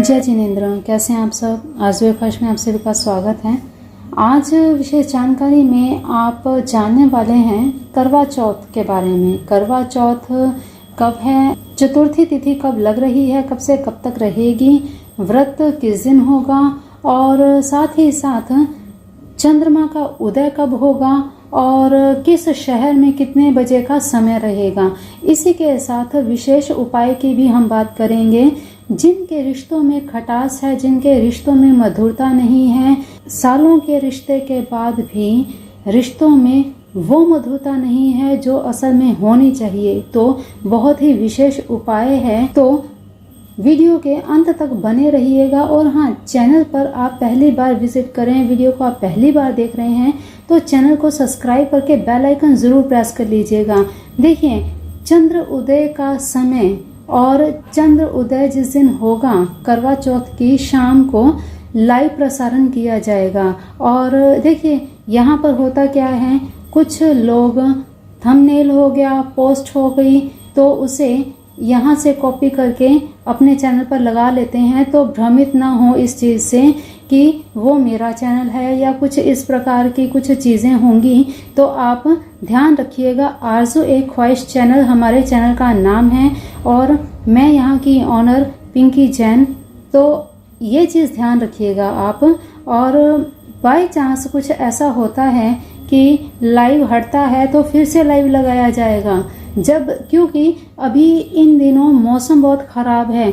जय जिनेंद्र, कैसे हैं आप सब। आज वेबकास्ट में आप सभी का स्वागत है। आज विशेष जानकारी में आप जानने वाले हैं करवा चौथ के बारे में। करवा चौथ कब है, चतुर्थी तिथि कब लग रही है, कब से कब तक रहेगी, व्रत किस दिन होगा और साथ ही साथ चंद्रमा का उदय कब होगा और किस शहर में कितने बजे का समय रहेगा। इसी के साथ विशेष उपाय की भी हम बात करेंगे। जिनके रिश्तों में खटास है, जिनके रिश्तों में मधुरता नहीं है, सालों के रिश्ते के बाद भी रिश्तों में वो मधुरता नहीं है जो असल में होनी चाहिए, तो बहुत ही विशेष उपाय है। तो वीडियो के अंत तक बने रहिएगा। और हाँ, चैनल पर आप पहली बार विजिट करें, वीडियो को आप पहली बार देख रहे हैं तो चैनल को सब्सक्राइब करके बेल आइकन जरूर प्रेस कर लीजिएगा। देखिए, चंद्र उदय का समय और चंद्र उदय जिस दिन होगा, करवा चौथ की शाम को लाइव प्रसारण किया जाएगा। और देखिए, यहाँ पर होता क्या है, कुछ लोग थंबनेल हो गया, पोस्ट हो गई, तो उसे यहाँ से कॉपी करके अपने चैनल पर लगा लेते हैं। तो भ्रमित ना हो इस चीज़ से कि वो मेरा चैनल है या कुछ इस प्रकार की कुछ चीज़ें होंगी। तो आप ध्यान रखिएगा, आरज़ू एक ख्वाहिश चैनल हमारे चैनल का नाम है और मैं यहाँ की ऑनर पिंकी जैन। तो ये चीज़ ध्यान रखिएगा आप। और बाय चांस कुछ ऐसा होता है कि लाइव हटता है तो फिर से लाइव लगाया जाएगा, जब क्योंकि अभी इन दिनों मौसम बहुत ख़राब है।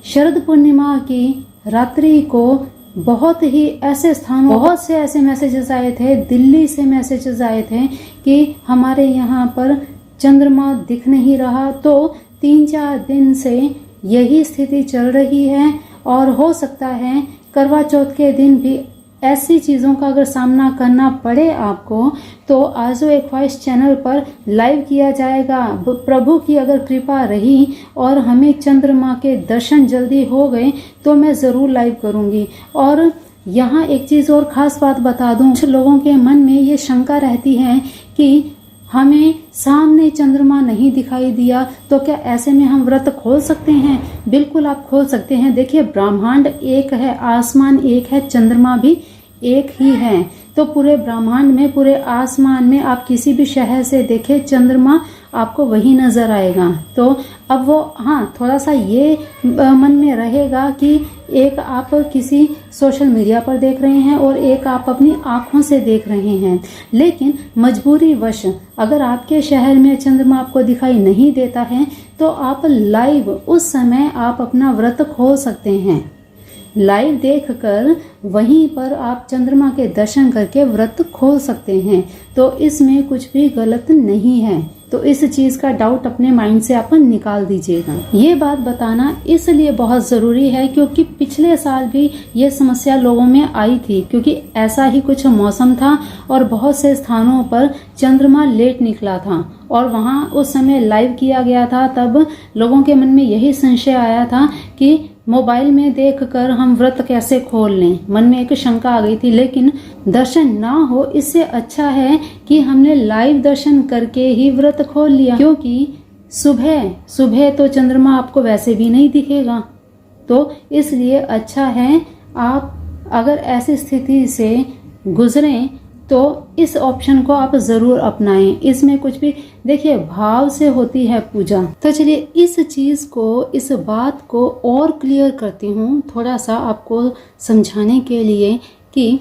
शरद पूर्णिमा की रात्रि को बहुत ही ऐसे स्थानों, बहुत से ऐसे मैसेजेस आए थे, दिल्ली से मैसेजेस आए थे कि हमारे यहाँ पर चंद्रमा दिख नहीं रहा। तो 3-4 दिन से यही स्थिति चल रही है और हो सकता है करवा चौथ के दिन भी ऐसी चीज़ों का अगर सामना करना पड़े आपको, तो आरज़ू एक ख्वाहिश चैनल पर लाइव किया जाएगा। प्रभु की अगर कृपा रही और हमें चंद्रमा के दर्शन जल्दी हो गए तो मैं ज़रूर लाइव करूँगी। और यहाँ एक चीज़ और ख़ास बात बता दूँ, कुछ लोगों के मन में ये शंका रहती है कि हमें सामने चंद्रमा नहीं दिखाई दिया तो क्या ऐसे में हम व्रत खोल सकते हैं। बिल्कुल आप खोल सकते हैं। देखिए, ब्रह्मांड एक है, आसमान एक है, चंद्रमा भी एक ही है। तो पूरे ब्रह्मांड में, पूरे आसमान में आप किसी भी शहर से देखें, चंद्रमा आपको वही नजर आएगा। तो अब वो हाँ, थोड़ा सा ये मन में रहेगा कि एक आप किसी सोशल मीडिया पर देख रहे हैं और एक आप अपनी आंखों से देख रहे हैं। लेकिन मजबूरी वश अगर आपके शहर में चंद्रमा आपको दिखाई नहीं देता है तो आप लाइव उस समय आप अपना व्रत खोल सकते हैं। लाइव देखकर वहीं पर आप चंद्रमा के दर्शन करके व्रत खोल सकते हैं। तो इसमें कुछ भी गलत नहीं है। तो इस चीज का डाउट अपने माइंड से अपन निकाल दीजिएगा। ये बात बताना इसलिए बहुत जरूरी है क्योंकि पिछले साल भी ये समस्या लोगों में आई थी, क्योंकि ऐसा ही कुछ मौसम था और बहुत से स्थानों पर चंद्रमा लेट निकला था और वहां उस समय लाइव किया गया था। तब लोगों के मन में यही संशय आया था कि मोबाइल में देखकर हम व्रत कैसे खोल लें, मन में एक शंका आ गई थी। लेकिन दर्शन ना हो, इससे अच्छा है कि हमने लाइव दर्शन करके ही व्रत खोल लिया, क्योंकि सुबह सुबह तो चंद्रमा आपको वैसे भी नहीं दिखेगा। तो इसलिए अच्छा है आप अगर ऐसी स्थिति से गुजरें तो इस ऑप्शन को आप जरूर अपनाएं। इसमें कुछ भी देखिए, भाव से होती है पूजा। तो चलिए इस चीज को, इस बात को और क्लियर करती हूँ थोड़ा सा आपको समझाने के लिए कि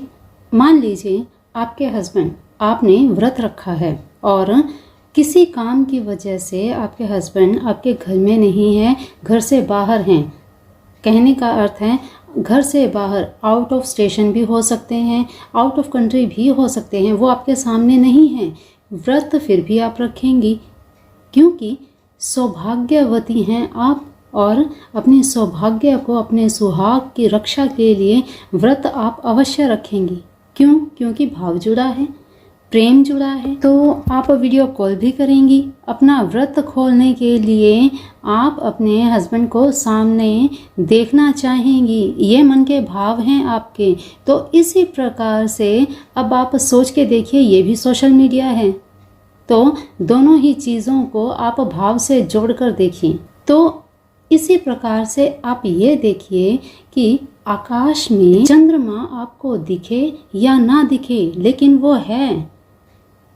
मान लीजिए आपके हस्बैंड, आपने व्रत रखा है और किसी काम की वजह से आपके हस्बैंड आपके घर में नहीं है, घर से बाहर हैं। कहने का अर्थ है घर से बाहर, आउट ऑफ स्टेशन भी हो सकते हैं, आउट ऑफ कंट्री भी हो सकते हैं, वो आपके सामने नहीं है। व्रत फिर भी आप रखेंगी क्योंकि सौभाग्यवती हैं आप और अपने सौभाग्य को, अपने सुहाग की रक्षा के लिए व्रत आप अवश्य रखेंगी। क्यों? क्योंकि भाव जुड़ा है, प्रेम जुड़ा है। तो आप वीडियो कॉल भी करेंगी। अपना व्रत खोलने के लिए आप अपने हस्बैंड को सामने देखना चाहेंगी, ये मन के भाव हैं आपके। तो इसी प्रकार से अब आप सोच के देखिए, ये भी सोशल मीडिया है, तो दोनों ही चीज़ों को आप भाव से जोड़कर देखिए। तो इसी प्रकार से आप ये देखिए कि आकाश में चंद्रमा आपको दिखे या ना दिखे, लेकिन वो है।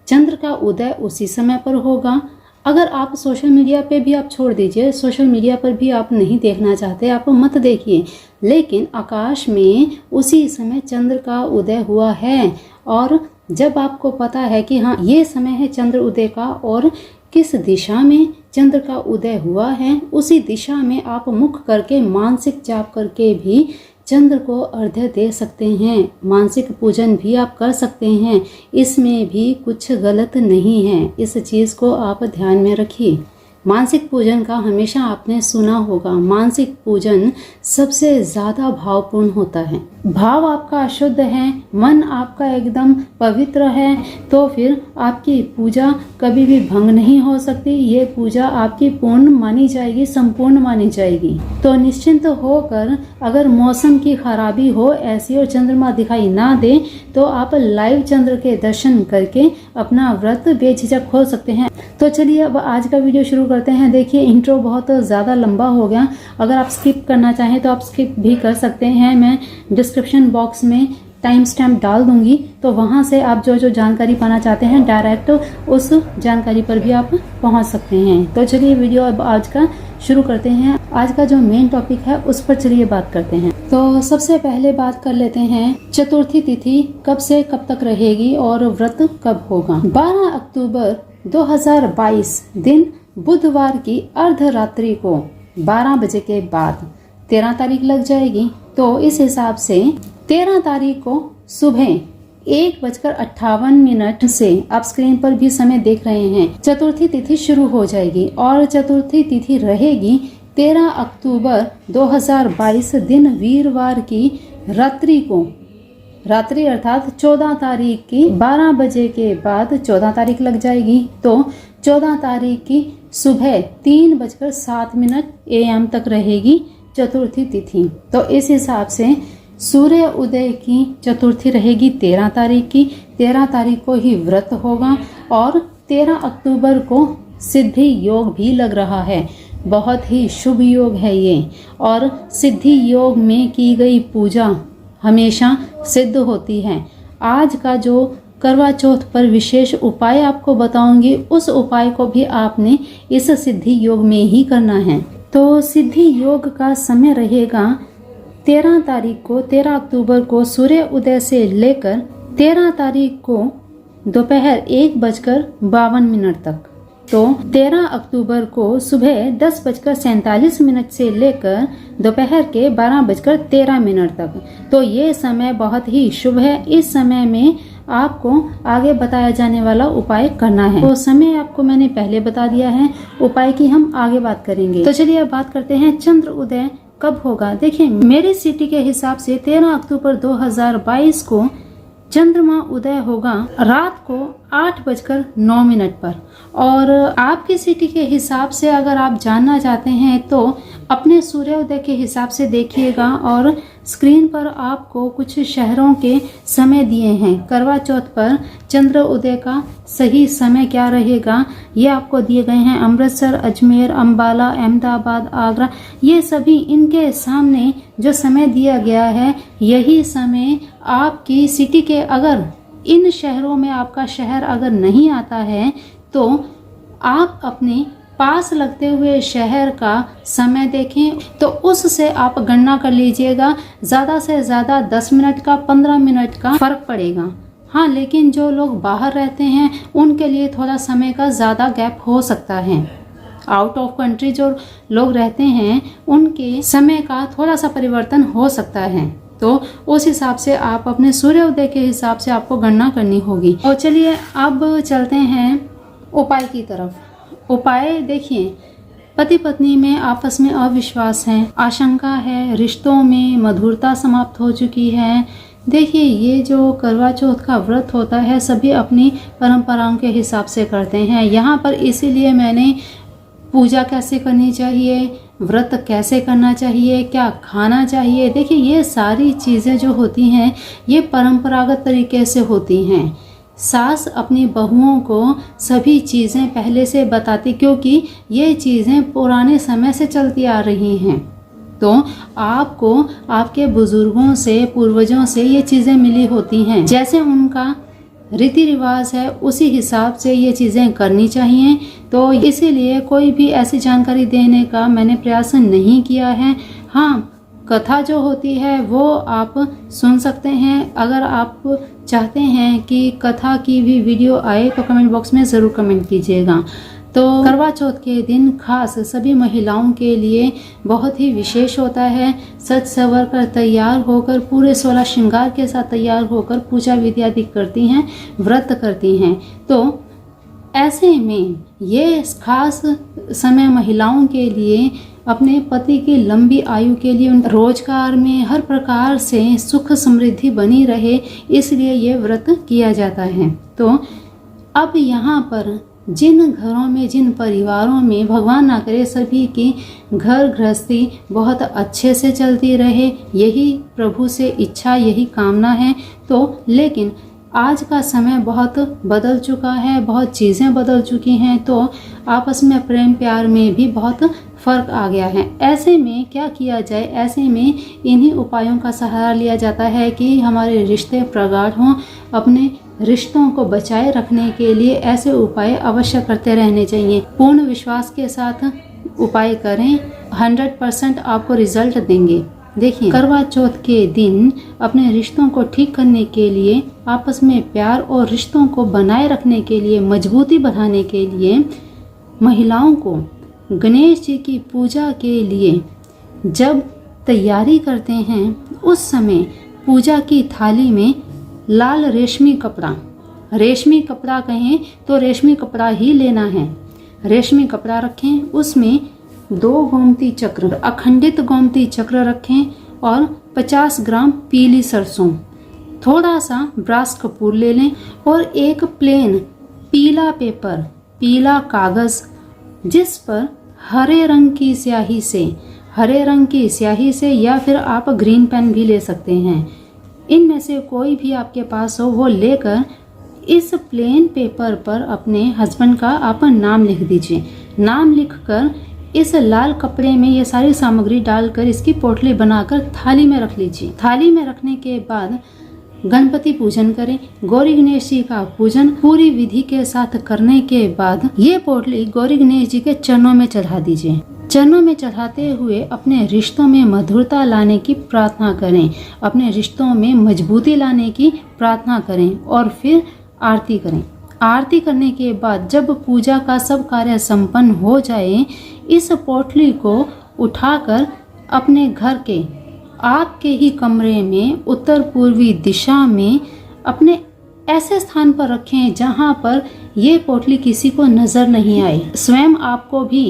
चंद्र का उदय उसी समय पर होगा। अगर आप सोशल मीडिया पे भी आप छोड़ दीजिए, सोशल मीडिया पर भी आप नहीं देखना चाहते, आप मत देखिए, लेकिन आकाश में उसी समय चंद्र का उदय हुआ है। और जब आपको पता है कि हाँ ये समय है चंद्र उदय का और किस दिशा में चंद्र का उदय हुआ है, उसी दिशा में आप मुख करके मानसिक जाप करके भी चंद्र को अर्घ्य दे सकते हैं। मानसिक पूजन भी आप कर सकते हैं, इसमें भी कुछ गलत नहीं है। इस चीज़ को आप ध्यान में रखिए। मानसिक पूजन का हमेशा आपने सुना होगा, मानसिक पूजन सबसे ज़्यादा भावपूर्ण होता है। भाव आपका शुद्ध है, मन आपका एकदम पवित्र है, तो फिर आपकी पूजा कभी भी भंग नहीं हो सकती। ये पूजा आपकी पूर्ण मानी जाएगी, संपूर्ण मानी जाएगी। तो निश्चिंत होकर, अगर मौसम की खराबी हो ऐसी और चंद्रमा दिखाई ना दे, तो आप लाइव चंद्र के दर्शन करके अपना व्रत बेझिझक खोल सकते हैं। तो चलिए अब आज का वीडियो शुरू करते हैं। देखिए इंट्रो बहुत ज़्यादा लंबा हो गया, अगर आप स्किप करना चाहें तो आप स्किप भी कर सकते हैं। मैं डिस्क्रिप्शन बॉक्स में टाइम स्टैम्प डाल दूंगी, तो वहां से आप जो जो जानकारी पाना चाहते हैं डायरेक्ट उस जानकारी पर भी आप पहुंच सकते हैं। तो चलिए वीडियो अब आज का शुरू करते हैं। आज का जो मेन टॉपिक है उस पर चलिए बात करते हैं। तो सबसे पहले बात कर लेते हैं चतुर्थी तिथि कब से कब तक रहेगी और व्रत कब होगा। 12 अक्टूबर 2022 दिन बुधवार की अर्धरात्रि को 12 बजे के बाद 13 तारीख लग जाएगी। तो इस हिसाब से 13 तारीख को सुबह 1:58 से आप स्क्रीन पर भी समय देख रहे हैं, चतुर्थी तिथि शुरू हो जाएगी और चतुर्थी तिथि रहेगी 13 अक्टूबर 2022 दिन वीरवार की रात्रि को। रात्रि अर्थात 14 तारीख की 12 बजे के बाद 14 तारीख लग जाएगी। तो 14 तारीख की सुबह 3:07 AM तक रहेगी चतुर्थी तिथि। तो इस हिसाब से सूर्य उदय की चतुर्थी रहेगी 13 तारीख की। 13 तारीख को ही व्रत होगा और 13 अक्टूबर को सिद्धि योग भी लग रहा है। बहुत ही शुभ योग है ये, और सिद्धि योग में की गई पूजा हमेशा सिद्ध होती है। आज का जो करवा चौथ पर विशेष उपाय आपको बताऊंगी, उस उपाय को भी आपने इस सिद्धि योग में ही करना है। तो सिद्धि योग का समय रहेगा 13 तारीख को, 13 अक्टूबर को सूर्य उदय से लेकर 13 तारीख को दोपहर 1:52 तक। तो 13 अक्टूबर को सुबह 10:47 से लेकर दोपहर के 12:13 तक। तो ये समय बहुत ही शुभ है। इस समय में आपको आगे बताया जाने वाला उपाय करना है। तो समय आपको मैंने पहले बता दिया है, उपाय की हम आगे बात करेंगे। तो चलिए अब बात करते हैं चंद्र उदय कब होगा। देखिए मेरी सिटी के हिसाब से 13 अक्टूबर 2022 को चंद्रमा उदय होगा रात को 8:09 पर। और आपकी सिटी के हिसाब से अगर आप जानना चाहते हैं तो अपने सूर्योदय के हिसाब से देखिएगा, और स्क्रीन पर आपको कुछ शहरों के समय दिए हैं। करवा चौथ पर चंद्र उदय का सही समय क्या रहेगा ये आपको दिए गए हैं। अमृतसर, अजमेर, अंबाला, अहमदाबाद, आगरा, ये सभी इनके सामने जो समय दिया गया है, यही समय आपकी सिटी के, अगर इन शहरों में आपका शहर अगर नहीं आता है तो आप अपने पास लगते हुए शहर का समय देखें, तो उससे आप गणना कर लीजिएगा। ज़्यादा से ज़्यादा 10 मिनट का, 15 मिनट का फर्क पड़ेगा। हाँ, लेकिन जो लोग बाहर रहते हैं उनके लिए थोड़ा समय का ज़्यादा गैप हो सकता है। आउट ऑफ कंट्री जो लोग रहते हैं उनके समय का थोड़ा सा परिवर्तन हो सकता है। तो उस हिसाब से आप अपने सूर्योदय के हिसाब से आपको गणना करनी होगी। और चलिए अब चलते हैं उपाय की तरफ। उपाय देखिए, पति पत्नी में आपस में अविश्वास है, आशंका है, रिश्तों में मधुरता समाप्त हो चुकी है। देखिए ये जो करवा चौथ का व्रत होता है सभी अपनी परंपराओं के हिसाब से करते हैं। यहाँ पर इसीलिए मैंने पूजा कैसे करनी चाहिए, व्रत कैसे करना चाहिए, क्या खाना चाहिए, देखिए ये सारी चीज़ें जो होती हैं ये परंपरागत तरीके से होती हैं। सास अपनी बहुओं को सभी चीज़ें पहले से बताती, क्योंकि ये चीज़ें पुराने समय से चलती आ रही हैं। तो आपको आपके बुजुर्गों से, पूर्वजों से ये चीज़ें मिली होती हैं। जैसे उनका रीति रिवाज है उसी हिसाब से ये चीज़ें करनी चाहिए। तो इसीलिए कोई भी ऐसी जानकारी देने का मैंने प्रयास नहीं किया है। हाँ, कथा जो होती है वो आप सुन सकते हैं। अगर आप चाहते हैं कि कथा की भी वीडियो आए तो कमेंट बॉक्स में ज़रूर कमेंट कीजिएगा। तो करवा चौथ के दिन खास सभी महिलाओं के लिए बहुत ही विशेष होता है। सज संवर कर तैयार होकर, पूरे 16 श्रृंगार के साथ तैयार होकर पूजा विधि आदि करती हैं, व्रत करती हैं। तो ऐसे में ये खास समय महिलाओं के लिए अपने पति की लंबी आयु के लिए, उन रोजगार में हर प्रकार से सुख समृद्धि बनी रहे, इसलिए ये व्रत किया जाता है। तो अब यहाँ पर जिन घरों में, जिन परिवारों में भगवान ना करे सभी की घर गृहस्थी बहुत अच्छे से चलती रहे, यही प्रभु से इच्छा, यही कामना है। तो लेकिन आज का समय बहुत बदल चुका है, बहुत चीज़ें बदल चुकी हैं, तो आपस में प्रेम प्यार में भी बहुत फ़र्क आ गया है। ऐसे में क्या किया जाए? ऐसे में इन्हीं उपायों का सहारा लिया जाता है कि हमारे रिश्ते प्रगाढ़ हों। अपने रिश्तों को बचाए रखने के लिए ऐसे उपाय अवश्य करते रहने चाहिए। पूर्ण विश्वास के साथ उपाय करें, 100% आपको रिजल्ट देंगे। देखिए, करवा चौथ के दिन अपने रिश्तों को ठीक करने के लिए, आपस में प्यार और रिश्तों को बनाए रखने के लिए, मजबूती बढ़ाने के लिए महिलाओं को गणेश जी की पूजा के लिए जब तैयारी करते हैं, उस समय पूजा की थाली में लाल रेशमी कपड़ा कहें तो रेशमी कपड़ा ही लेना है। रेशमी कपड़ा रखें, उसमें 2 गोमती चक्र, अखंडित गोमती चक्र रखें और 50 ग्राम पीली सरसों, थोड़ा सा ब्रास कपूर ले लें और एक प्लेन पीला पेपर, पीला कागज़, जिस पर हरे रंग की स्याही से या फिर आप ग्रीन पेन भी ले सकते हैं। इनमें से कोई भी आपके पास हो वो लेकर इस प्लेन पेपर पर अपने हस्बैंड का आप नाम लिख दीजिए। नाम लिखकर इस लाल कपड़े में ये सारी सामग्री डालकर इसकी पोटली बनाकर थाली में रख लीजिए। थाली में रखने के बाद गणपति पूजन करें। गौरी गणेश जी का पूजन पूरी विधि के साथ करने के बाद ये पोटली गौरी गणेश जी के चरणों में चढ़ा दीजिए। चरणों में चढ़ाते हुए अपने रिश्तों में मधुरता लाने की प्रार्थना करें, अपने रिश्तों में मजबूती लाने की प्रार्थना करें और फिर आरती करें। आरती करने के बाद जब पूजा का सब कार्य संपन्न हो जाए, इस पोटली को उठाकर अपने घर के, आपके ही कमरे में उत्तर पूर्वी दिशा में अपने ऐसे स्थान पर रखें जहां पर ये पोटली किसी को नजर नहीं आए। स्वयं आपको भी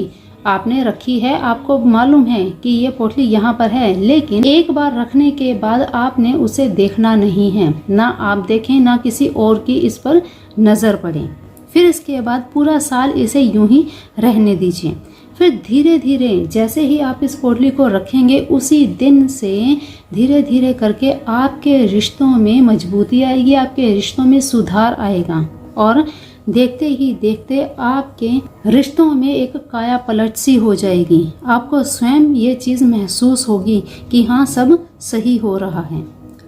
आपने रखी है, आपको मालूम है कि ये पोटली यहाँ पर है, लेकिन एक बार रखने के बाद आपने उसे देखना नहीं है। ना आप देखें, ना किसी और की इस पर नजर पड़े। फिर इसके बाद पूरा साल इसे यूं ही रहने दीजिए। फिर धीरे धीरे जैसे ही आप इस पोटली को रखेंगे, उसी दिन से धीरे धीरे करके आपके रिश्तों में मजबूती आएगी, आपके रिश्तों में सुधार आएगा और देखते ही देखते आपके रिश्तों में एक काया पलट सी हो जाएगी। आपको स्वयं ये चीज़ महसूस होगी कि हाँ, सब सही हो रहा है।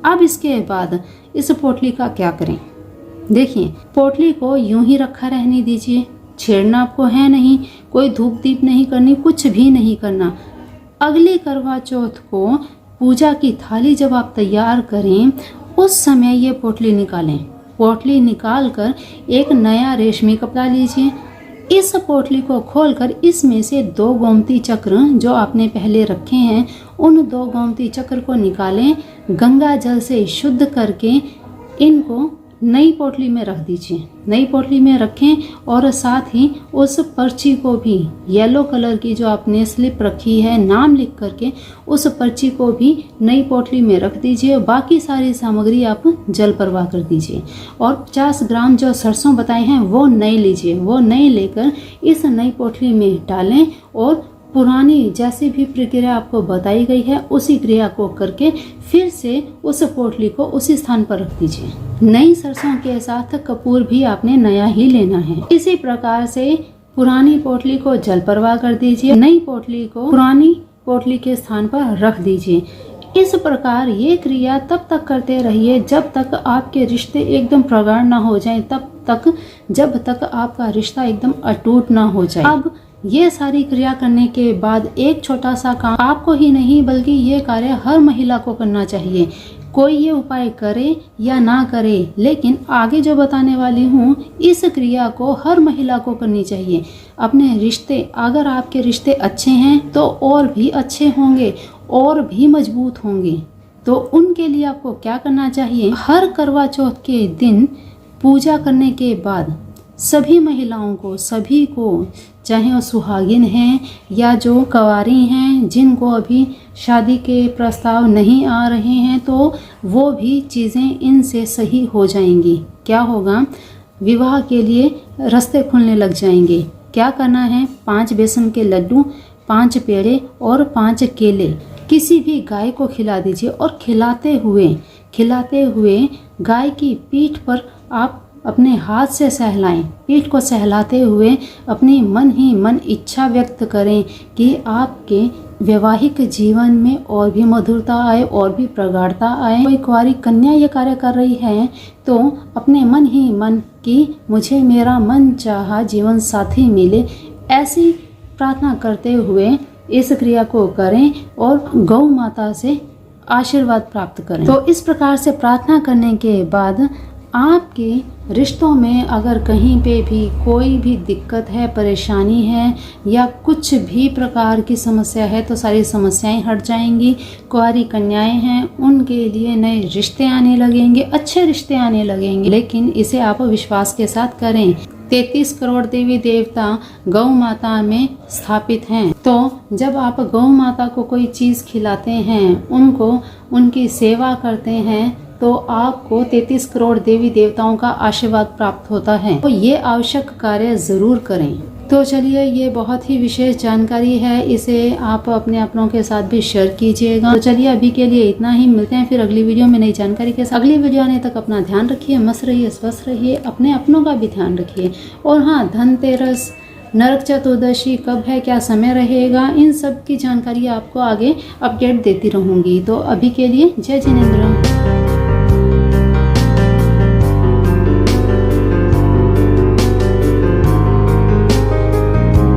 अब इसके बाद इस पोटली का क्या करें? देखिए, पोटली को यूं ही रखा रहने दीजिए। छेड़ना आपको है नहीं, कोई धूप दीप नहीं करनी, कुछ भी नहीं करना। अगली करवा चौथ को पूजा की थाली जब आप तैयार करें, उस समय ये पोटली निकालें। पोटली निकालकर एक नया रेशमी कपड़ा लीजिए। इस पोटली को खोलकर इसमें से 2 गोमती चक्र जो आपने पहले रखे हैं, उन 2 गोमती चक्र को निकालें। गंगा जल से शुद्ध करके इनको नई पोटली में रख दीजिए। नई पोटली में रखें और साथ ही उस पर्ची को भी, येलो कलर की जो आपने स्लिप रखी है नाम लिख करके, उस पर्ची को भी नई पोटली में रख दीजिए। बाकी सारी सामग्री आप जल प्रवाह कर दीजिए और 50 ग्राम जो सरसों बताए हैं वो नए लीजिए। वो नए लेकर इस नई पोटली में डालें और पुरानी जैसी भी प्रक्रिया आपको बताई गई है उसी क्रिया को करके फिर से उस पोटली को उसी स्थान पर रख दीजिए। नई सरसों के साथ कपूर भी आपने नया ही लेना है। इसी प्रकार से पुरानी पोटली को जल प्रवाह कर दीजिए, नई पोटली को पुरानी पोटली के स्थान पर रख दीजिए। इस प्रकार ये क्रिया तब तक करते रहिए जब तक आपके रिश्ते एकदम प्रगाढ़ ना हो जाएं, जब तक आपका रिश्ता एकदम अटूट ना हो जाए। अब ये सारी क्रिया करने के बाद एक छोटा सा काम आपको ही नहीं बल्कि ये कार्य हर महिला को करना चाहिए। कोई ये उपाय करे या ना करे, लेकिन आगे जो बताने वाली हूँ इस क्रिया को हर महिला को करनी चाहिए। अपने रिश्ते, अगर आपके रिश्ते अच्छे हैं तो और भी अच्छे होंगे और भी मजबूत होंगे। तो उनके लिए आपको क्या करना चाहिए, हर करवा चौथ के दिन पूजा करने के बाद सभी महिलाओं को, सभी को, चाहे वो सुहागिन हैं या जो कंवारी हैं, जिनको अभी शादी के प्रस्ताव नहीं आ रहे हैं, तो वो भी चीज़ें इनसे सही हो जाएंगी। क्या होगा, विवाह के लिए रास्ते खुलने लग जाएंगे। क्या करना है, 5 बेसन के लड्डू, 5 पेड़े और 5 केले किसी भी गाय को खिला दीजिए और खिलाते हुए गाय की पीठ पर आप अपने हाथ से सहलाएं। पीठ को सहलाते हुए अपनी मन ही मन इच्छा व्यक्त करें कि आपके वैवाहिक जीवन में और भी मधुरता आए और भी प्रगाढ़ता आए। कोई कुंवारी कन्या ये कार्य कर रही है तो अपने मन ही मन कि मुझे मेरा मन चाहा जीवन साथी मिले, ऐसी प्रार्थना करते हुए इस क्रिया को करें और गौ माता से आशीर्वाद प्राप्त करें। तो इस प्रकार से प्रार्थना करने के बाद आपके रिश्तों में अगर कहीं पे भी कोई भी दिक्कत है, परेशानी है या कुछ भी प्रकार की समस्या है तो सारी समस्याएं हट जाएंगी। कुंवारी कन्याएं हैं उनके लिए नए रिश्ते आने लगेंगे, अच्छे रिश्ते आने लगेंगे। लेकिन इसे आप विश्वास के साथ करें। 33 करोड़ देवी देवता गौ माता में स्थापित हैं। तो जब आप गौ माता को कोई चीज़ खिलाते हैं, उनको उनकी सेवा करते हैं, तो आपको 33 करोड़ देवी देवताओं का आशीर्वाद प्राप्त होता है। तो ये आवश्यक कार्य जरूर करें। तो चलिए, ये बहुत ही विशेष जानकारी है, इसे आप अपने अपनों के साथ भी शेयर कीजिएगा। तो चलिए, अभी के लिए इतना ही। मिलते हैं फिर अगली वीडियो में नई जानकारी के साथ। अगली वीडियो आने तक अपना ध्यान रखिए, मस्त रहिए, स्वस्थ रहिए, अपने अपनों का भी ध्यान रखिए। और हाँ, धनतेरस, नरक चतुर्दशी कब है, क्या समय रहेगा, इन सब की जानकारी आपको आगे अपडेट देती रहूंगी। तो अभी के लिए जय जिनेंद्र।